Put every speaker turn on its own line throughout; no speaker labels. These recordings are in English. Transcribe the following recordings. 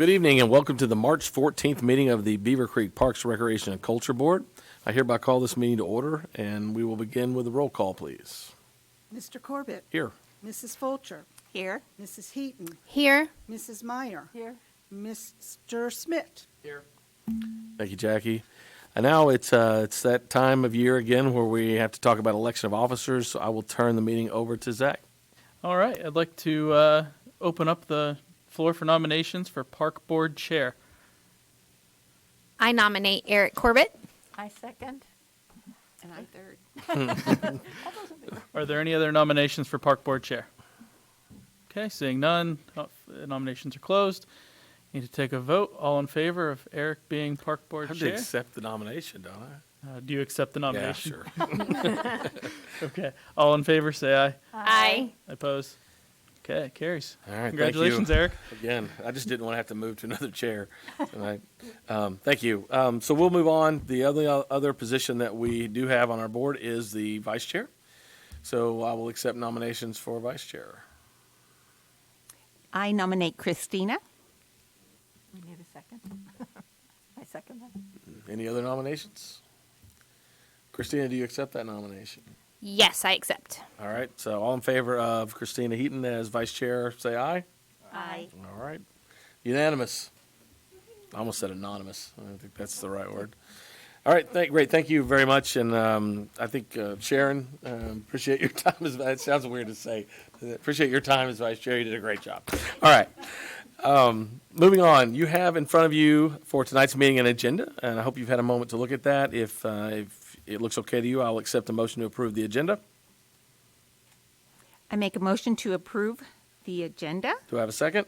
Good evening and welcome to the March 14th meeting of the Beavercreek Parks, Recreation, and Culture Board. I hereby call this meeting to order, and we will begin with a roll call, please.
Mr. Corbett.
Here.
Mrs. Fulcher.
Here.
Mrs. Heaton.
Here.
Mrs. Meyer.
Here.
Mr. Smith.
Here. Thank you, Jackie. And now it's that time of year again where we have to talk about election of officers, so I will turn the meeting over to Zach.
All right, I'd like to open up the floor for nominations for Park Board Chair.
I nominate Eric Corbett.
I second. And I third.
Are there any other nominations for Park Board Chair? Okay, seeing none, nominations are closed. Need to take a vote. All in favor of Eric being Park Board
I have
Chair?
to accept the nomination, don't I?
Do you accept the nomination?
Yeah, sure.
Okay. All in favor, say aye.
Aye.
Oppose? Okay, carries.
All right,
Congratulations,
thank you.
Eric.
Again, I just didn't want to have to move to another chair tonight. Thank you. So we'll move on. The other position that we do have on our board is the vice chair. So I will accept nominations for vice chair.
I nominate Christina. We need a second. I second that.
Any other nominations? Christina, do you accept that nomination?
Yes, I accept.
All right, so all in favor of Christina Heaton as vice chair, say aye.
Aye.
All right. Unanimous. I almost said anonymous. I don't think that's the right word. All right, great. Thank you very much. And I think Sharon, appreciate your time. It sounds weird to say. Appreciate your time as vice chair. You did a great job. All right. Moving on, you have in front of you for tonight's meeting an agenda, and I hope you've had a moment to look at that. If it looks okay to you, I'll accept a motion to approve the agenda.
I make a motion to approve the agenda.
Do I have a second?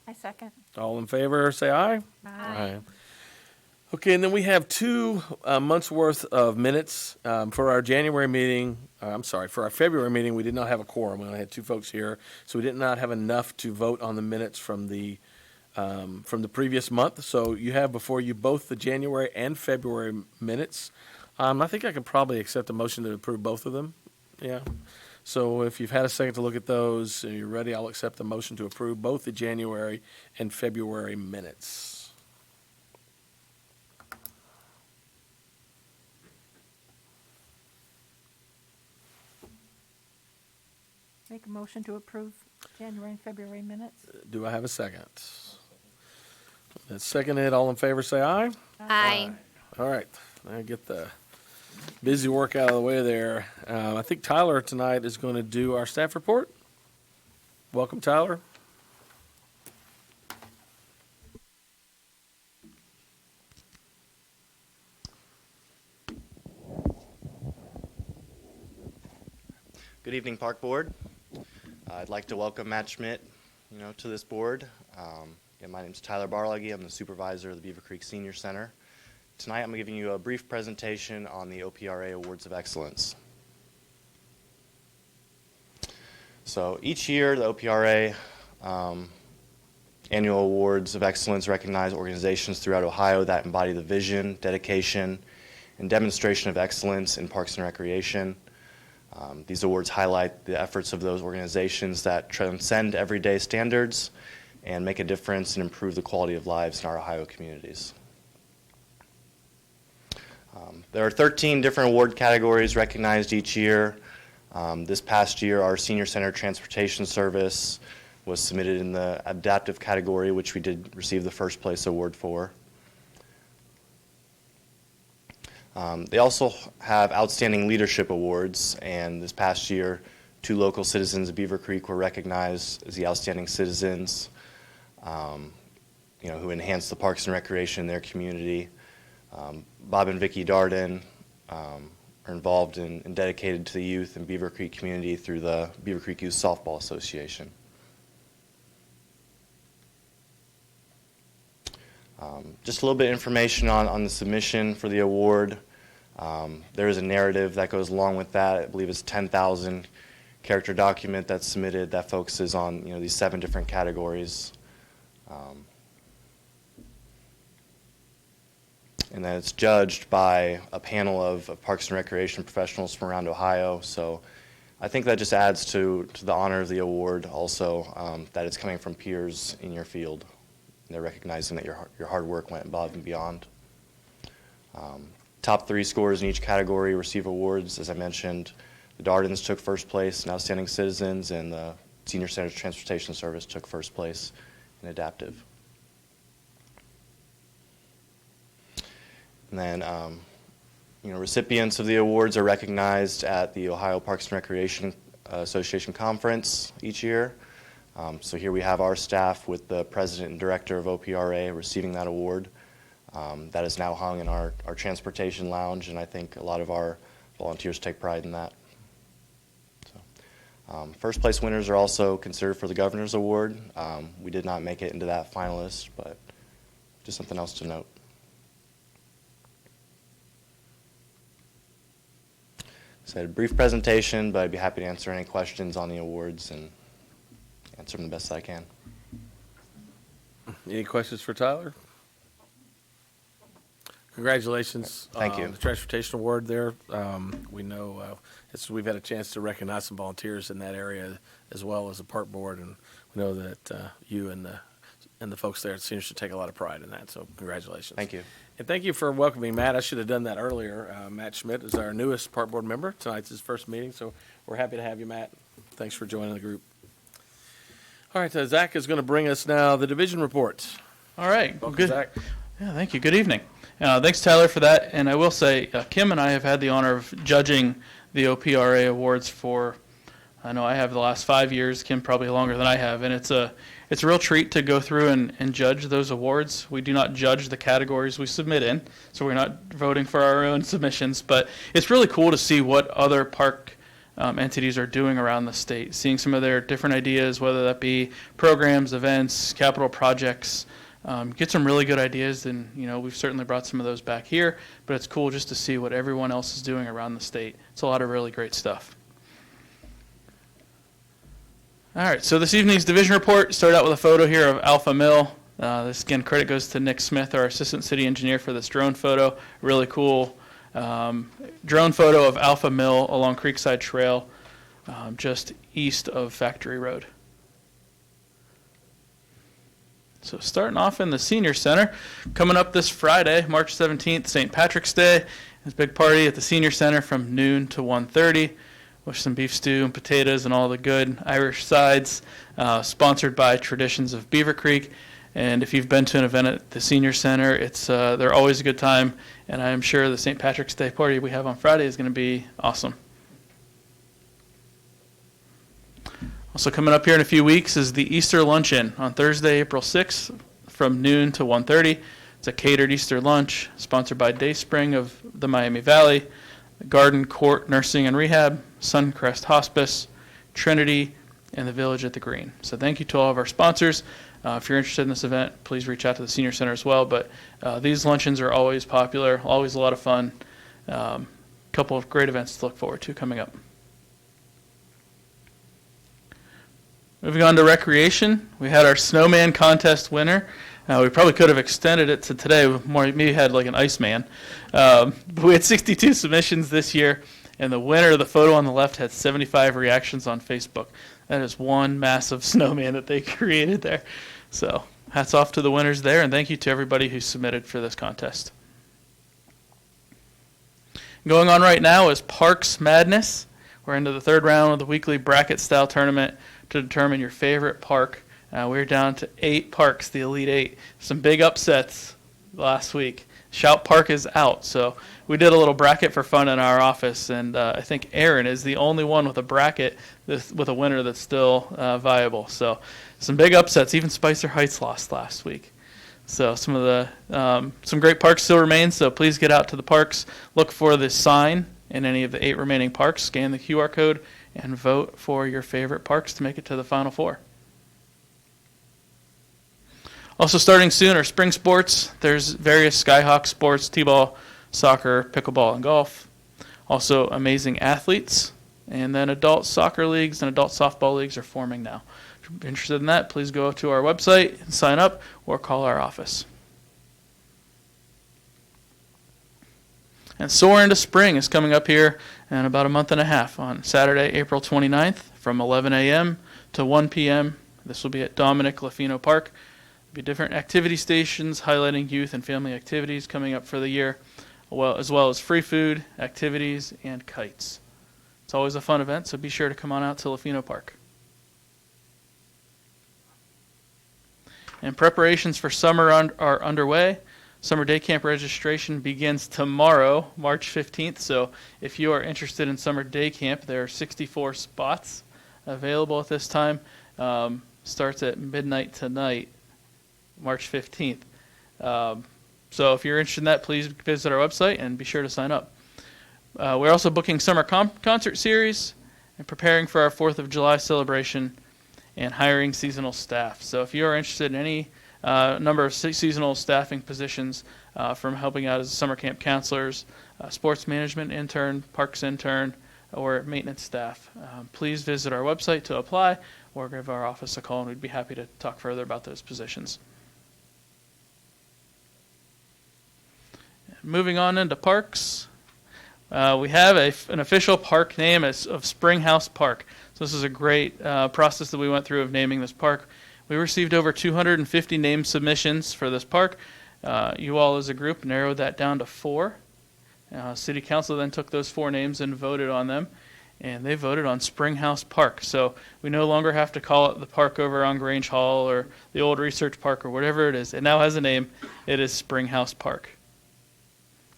I second.
All in favor, say aye.
Aye.
Okay, and then we have 2 months' worth of minutes for our January meeting. For our February meeting, we did not have a quorum. We only had 2 folks here, so we did not have enough to vote on the minutes from the previous month. So you have before you both the January and February minutes. I think I could probably accept a motion to approve both of them. Yeah. So if you've had a second to look at those and you're ready, I'll accept the motion to approve both the January and February minutes.
Make a motion to approve January and February minutes.
Do I have a second? That's seconded. All in favor, say aye.
Aye.
All right. I get the busy work out of the way there. I think Tyler tonight is going to do our staff report. Welcome, Tyler.
Good evening, Park Board. I'd like to welcome Matt Schmidt, to this board. My name is Tyler Barleggy. I'm the supervisor of the Beavercreek Senior Center. Tonight, I'm giving you a brief presentation on the OPRA Awards of Excellence. So each year, the OPRA Annual Awards of Excellence recognize organizations throughout Ohio that embody the vision, dedication, and demonstration of excellence in parks and recreation. These awards highlight the efforts of those organizations that transcend everyday standards and make a difference and improve the quality of lives in our Ohio communities. There are 13 different award categories recognized each year. This past year, our Senior Center Transportation Service was submitted in the adaptive category, which we did receive the first place award for. They also have Outstanding Leadership Awards, and this past year, 2 local citizens of Beavercreek were recognized as the Outstanding Citizens, who enhanced the parks and recreation in their community. Bob and Vicki Darden are involved and dedicated to the youth in Beavercreek community through the Beavercreek Youth Softball Association. Just a little bit of information on the submission for the award. There is a narrative that goes along with that. I believe it's 10,000 character document that's submitted that focuses on these 7 different categories. And then it's judged by a panel of Parks and Recreation professionals from around Ohio. So I think that just adds to the honor of the award also, that it's coming from peers in your field. they're recognizing that your hard work went above and beyond. Top 3 scorers in each category receive awards. As I mentioned, the Dardens took first place in Outstanding Citizens, and the Senior Center Transportation Service took first place in Adaptive. And then, recipients of the awards are recognized at the Ohio Parks and Recreation Association Conference each year. So here we have our staff with the president and director of OPRA receiving that award. That is now hung in our transportation lounge, and I think a lot of our volunteers take pride in that. So, first place winners are also considered for the Governor's Award. We did not make it into that finalist, but just something else to note. So I had a brief presentation, but I'd be happy to answer any questions on the awards and answer them the best I can.
Any questions for Tyler? Congratulations.
Thank you.
On the Transportation Award there. We know we've had a chance to recognize some volunteers in that area as well as the park board, and we know that you and the folks there at Senior should take a lot of pride in that, so congratulations.
Thank you.
And thank you for welcoming Matt. I should have done that earlier. Matt Schmidt is our newest park board member. Tonight's his first meeting, so we're happy to have you, Matt. Thanks for joining the group. All right, Zach is going to bring us now the division reports.
All right.
Welcome,
Good.
Zach.
Yeah, thank you. Good evening. Thanks, Tyler, for that. And I will say, Kim and I have had the honor of judging the OPRA Awards for, I know I have the last 5 years, Kim probably longer than I have, and it's a real treat to go through and judge those awards. We do not judge the categories we submit in, so we're not voting for our own submissions, but it's really cool to see what other park entities are doing around the state, seeing some of their different ideas, whether that be programs, events, capital projects. Get some really good ideas, and we've certainly brought some of those back here, but it's cool just to see what everyone else is doing around the state. It's a lot of really great stuff. All right, so this evening's division report, start out with a photo here of Alpha Mill. This, again, credit goes to Nick Smith, our assistant city engineer, for this drone photo. Really cool drone photo of Alpha Mill along Creekside Trail, just east of Factory Road. So starting off in the Senior Center, coming up this Friday, March 17th, St. Patrick's Day. There's a big party at the Senior Center from noon to 1:30 with some beef stew and potatoes and all the good Irish sides, sponsored by Traditions of Beavercreek. And if you've been to an event at the Senior Center, they're always a good time, and I am sure the St. Patrick's Day party we have on Friday is going to be awesome. Also coming up here in a few weeks is the Easter Luncheon on Thursday, April 6th from noon to 1:30. It's a catered Easter lunch sponsored by Dayspring of the Miami Valley, Garden Court Nursing and Rehab, Suncrest Hospice, Trinity, and the Village at the Green. So thank you to all of our sponsors. If you're interested in this event, please reach out to the Senior Center as well. But these luncheons are always popular, always a lot of fun. Couple of great events to look forward to coming up. Moving on to recreation, we had our snowman contest winner. We probably could have extended it to today. Maybe had like an Iceman. But we had 62 submissions this year, and the winner, the photo on the left, had 75 reactions on Facebook. That is one massive snowman that they created there. So hats off to the winners there, and thank you to everybody who submitted for this contest. Going on right now is Parks Madness. We're into the third round of the weekly bracket-style tournament to determine your favorite park. We're down to 8 parks, the Elite 8. Some big upsets last week. Shout Park is out, so we did a little bracket for fun in our office, and I think Aaron is the only one with a bracket with a winner that's still viable. So some big upsets. Even Spicer Heights lost last week. So some of the some great parks still remain, so please get out to the parks. Look for the sign in any of the 8 remaining parks. Scan the QR code and vote for your favorite parks to make it to the Final Four. Also starting soon are spring sports. There's various Skyhawk sports, t-ball, soccer, pickleball, and golf. Also amazing athletes. And then adult soccer leagues and adult softball leagues are forming now. If you're interested in that, please go to our website and sign up or call our office. And Soar into Spring is coming up here in about a month and a half on Saturday, April 29th from 11 a.m. to 1 p.m. This will be at Dominic Lafino Park. Be different activity stations highlighting youth and family activities coming up for the year, as well as free food, activities, and kites. It's always a fun event, so be sure to come on out to Lafino Park. And preparations for summer are underway. Summer day camp registration begins tomorrow, March 15th. So if you are interested in summer day camp, there are 64 spots available at this time. Starts at midnight tonight, March 15th. So if you're interested in that, please visit our website and be sure to sign up. We're also booking summer concert series and preparing for our 4th of July celebration and hiring seasonal staff. So if you are interested in any number of seasonal staffing positions, from helping out as summer camp counselors, sports management intern, parks intern, or maintenance staff, please visit our website to apply or give our office a call, and we'd be happy to talk further about those positions. Moving on into parks, we have an official park name of Spring House Park. So this is a great process that we went through of naming this park. We received over 250 name submissions for this park. You all as a group narrowed that down to 4. City Council then took those 4 names and voted on them, and they voted on Spring House Park. So we no longer have to call it the park over on Grange Hall or the old Research Park or whatever it is. It now has a name. It is Spring House Park.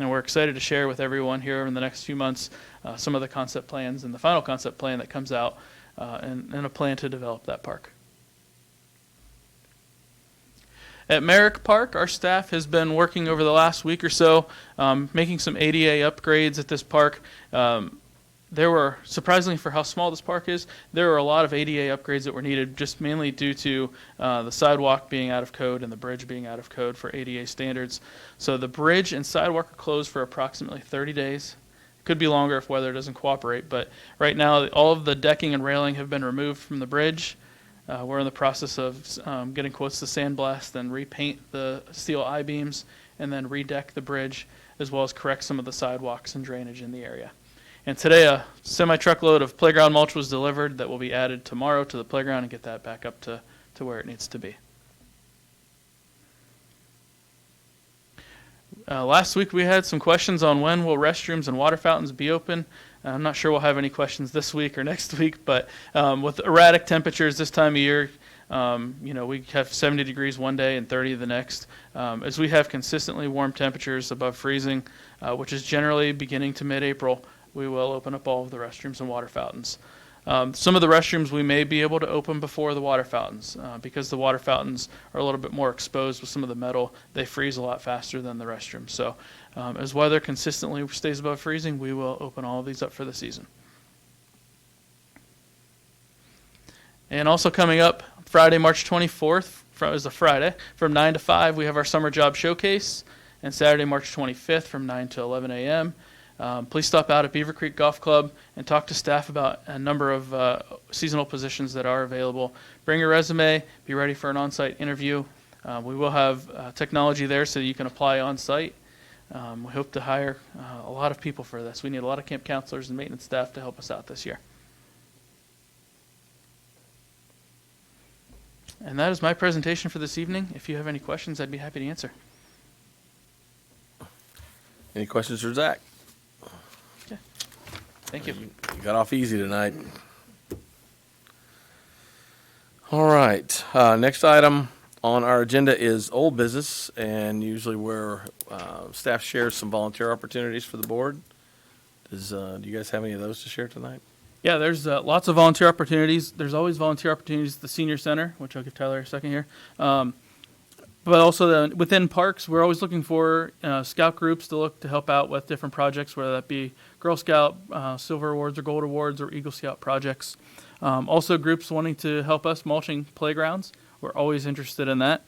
And we're excited to share with everyone here in the next few months some of the concept plans and the final concept plan that comes out and a plan to develop that park. At Merrick Park, our staff has been working over the last week or so making some ADA upgrades at this park. There were, surprisingly for how small this park is, there were a lot of ADA upgrades that were needed, just mainly due to the sidewalk being out of code and the bridge being out of code for ADA standards. So the bridge and sidewalk are closed for approximately 30 days. It could be longer if weather doesn't cooperate, but right now all of the decking and railing have been removed from the bridge. We're in the process of getting quotes to sandblast and repaint the steel I-beams and then redeck the bridge, as well as correct some of the sidewalks and drainage in the area. And today a semi-truckload of playground mulch was delivered that will be added tomorrow to the playground and get that back up to where it needs to be. Last week we had some questions on when will restrooms and water fountains be open. I'm not sure we'll have any questions this week or next week, but with erratic temperatures this time of year, we have 70 degrees one day and 30 the next. As we have consistently warm temperatures above freezing, which is generally beginning to mid-April, we will open up all of the restrooms and water fountains. Some of the restrooms we may be able to open before the water fountains because the water fountains are a little bit more exposed with some of the metal. They freeze a lot faster than the restrooms. So as weather consistently stays above freezing, we will open all of these up for the season. And also coming up, Friday, March 24th, is a Friday, from 9 to 5, we have our summer job showcase. And Saturday, March 25th, from 9 to 11 a.m., please stop out at Beavercreek Golf Club and talk to staff about a number of seasonal positions that are available. Bring your resume, be ready for an on-site interview. We will have technology there so you can apply on-site. We hope to hire a lot of people for this. We need a lot of camp counselors and maintenance staff to help us out this year. And that is my presentation for this evening. If you have any questions, I'd be happy to answer.
Any questions for Zach?
Thank you.
You got off easy tonight. All right. Next item on our agenda is old business, and usually where staff shares some volunteer opportunities for the board. Do you guys have any of those to share tonight?
Yeah, there's lots of volunteer opportunities. There's always volunteer opportunities at the senior center, which I'll give Tyler a second here. But also within parks, we're always looking for scout groups to look to help out with different projects, whether that be Girl Scout Silver Awards or Gold Awards or Eagle Scout projects. Also groups wanting to help us mulching playgrounds. We're always interested in that.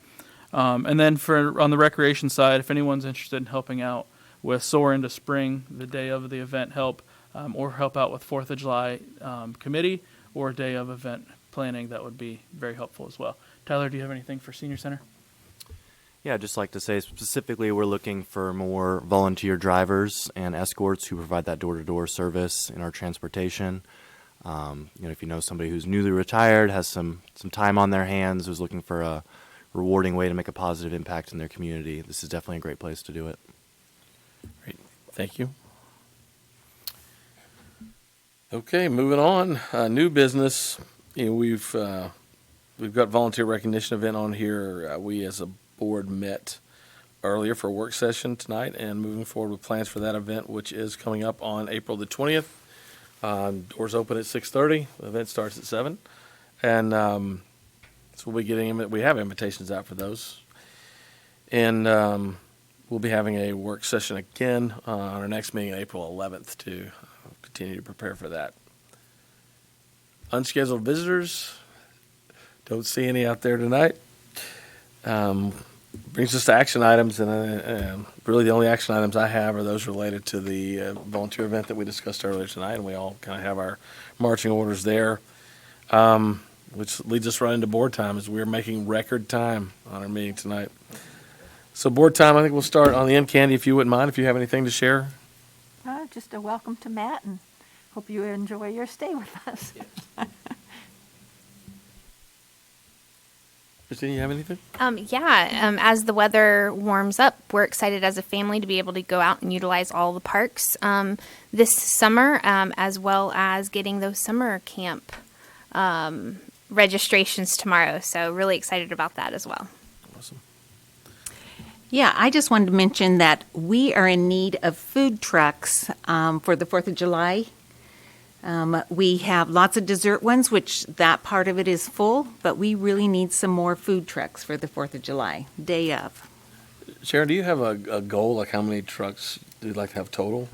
And then on the recreation side, if anyone's interested in helping out with Soar into Spring, the day of the event help, or help out with 4th of July committee or day of event planning, that would be very helpful as well. Tyler, do you have anything for Senior Center?
Yeah, I'd just like to say specifically we're looking for more volunteer drivers and escorts who provide that door-to-door service in our transportation. If you know somebody who's newly retired, has some time on their hands, who's looking for a rewarding way to make a positive impact in their community, this is definitely a great place to do it.
Great. Thank you. Okay, moving on. New business. You know, we've got volunteer recognition event on here. We as a board met earlier for a work session tonight and moving forward with plans for that event, which is coming up on April the 20th. Doors open at 6:30. The event starts at 7. And so we'll be we have invitations out for those. And we'll be having a work session again on our next meeting, April 11th, to continue to prepare for that. Unscheduled visitors. Don't see any out there tonight. Brings us to action items, and really the only action items I have are those related to the volunteer event that we discussed earlier tonight, and we all kind of have our marching orders there, which leads us right into board time as we're making record time on our meeting tonight. So board time, I think we'll start on the end. Candy, if you wouldn't mind, if you have anything to share.
Just a welcome to Matt, and hope you enjoy your stay with us.
Christine, you have anything?
As the weather warms up, we're excited as a family to be able to go out and utilize all the parks this summer, as well as getting those summer camp registrations tomorrow. So really excited about that as well.
Awesome.
Yeah, I just wanted to mention that we are in need of food trucks for the 4th of July. We have lots of dessert ones, which that part of it is full, but we really need some more food trucks for the 4th of July, day of.
Sharon, do you have a goal, like how many trucks do you like to have total?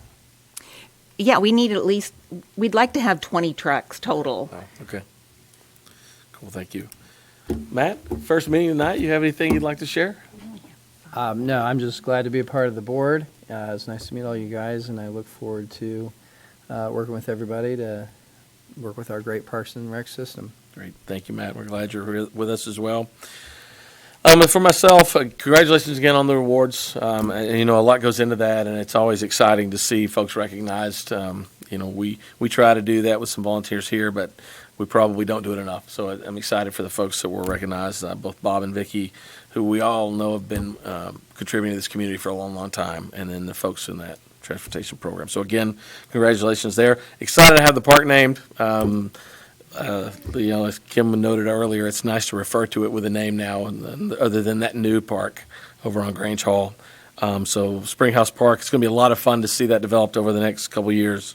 Yeah, we need we'd like to have 20 trucks total.
Oh, okay. Cool, thank you. Matt, first meeting tonight, you have anything you'd like to share?
No, I'm just glad to be a part of the board. It's nice to meet all you guys, and I look forward to working with everybody to work with our great Parks and Rec system.
Great, thank you, Matt. We're glad you're with us as well. And for myself, congratulations again on the awards. And, you know, a lot goes into that, and it's always exciting to see folks recognized. You know, we try to do that with some volunteers here, but we probably don't do it enough. So I'm excited for the folks that were recognized, both Bob and Vicki, who we all know have been contributing to this community for a long, long time, and then the folks in that transportation program. So again, congratulations there. Excited to have the park named. You know, as Kim noted earlier, it's nice to refer to it with a name now, other than that new park over on Grange Hall. So Springhouse Park, it's going to be a lot of fun to see that developed over the next couple of years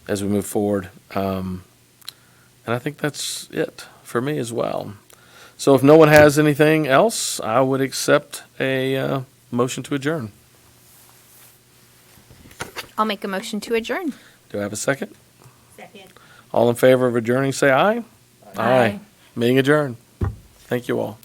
as we move forward. And I think that's it for me as well. So if no one has anything else, I would accept a motion to adjourn.
I'll make a motion to adjourn.
Do I have a second?
Second.
All in favor of adjourning, say aye.
Aye.
Meeting adjourned. Thank you all.